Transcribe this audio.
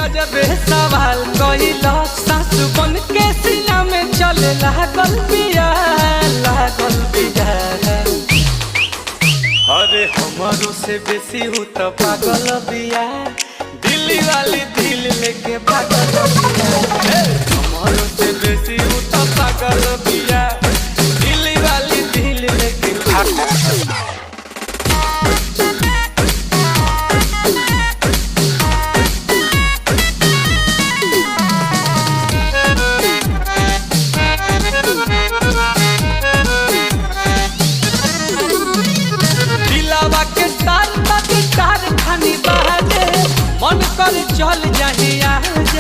गजबे सवाल कइला सासु बन के सीना में चले लागल बिया अरे हमारो से बेसी हूँ तो पागल बिया दिल्ली वाली दिल लेके पागल बिया हमारो से बेसी हूँ तो पागल बिया दिल्ली वाली दिल लेके पागल मन कर चल जाही आज